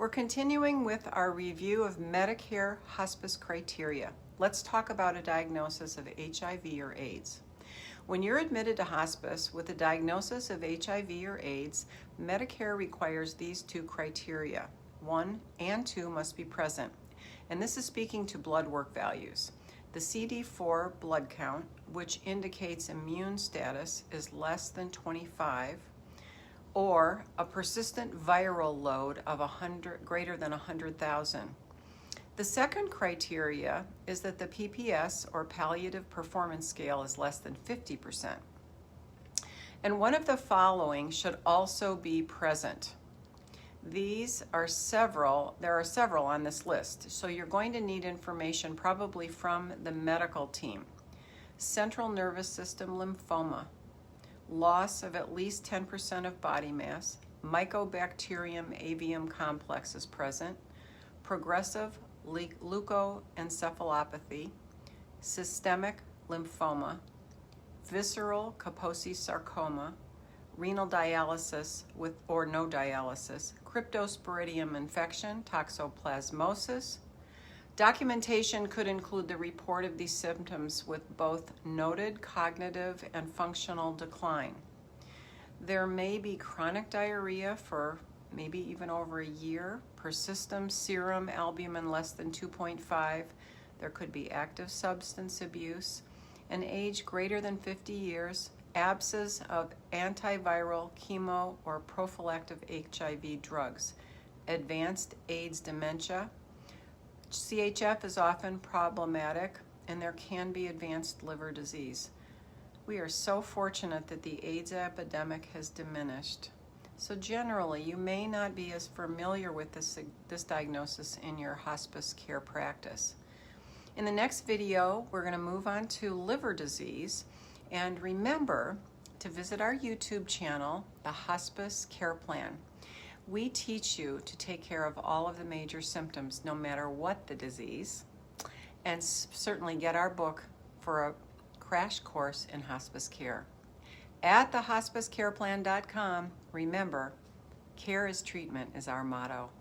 We're continuing with our review of Medicare hospice criteria. Let's talk about a diagnosis of HIV or AIDS. When you're admitted to hospice with a diagnosis of HIV or AIDS, Medicare requires these two criteria. 1 and 2 must be present, and this is speaking to blood work values. The CD4 blood count, which indicates immune status, is less than 25, or a persistent viral load of greater than 100,000. The second criteria is that the PPS, or Palliative Performance Scale, is less than 50%. And one of the following should also be present. There are several on this list, so you're going to need information probably from the medical team. Central nervous system lymphoma, loss of at least 10% of body mass, Mycobacterium avium complex is present, progressive leukoencephalopathy, systemic lymphoma, visceral Kaposi sarcoma, renal dialysis with or no dialysis, cryptosporidium infection, toxoplasmosis. Documentation could include the report of these symptoms with both noted cognitive and functional decline. There may be chronic diarrhea for maybe even over a year, persistent serum albumin less than 2.5. There could be active substance abuse, an age greater than 50 years, absence of antiviral, chemo, or prophylactic HIV drugs, advanced AIDS dementia. CHF is often problematic, and there can be advanced liver disease. We are so fortunate that the AIDS epidemic has diminished. So generally, you may not be as familiar with this diagnosis in your hospice care practice. In the next video, we're going to move on to liver disease. And remember to visit our YouTube channel, the Hospice Care Plan. We teach you to take care of all of the major symptoms, no matter what the disease, and certainly get our book for a crash course in hospice care. At thehospicecareplan.com, remember, care is treatment is our motto.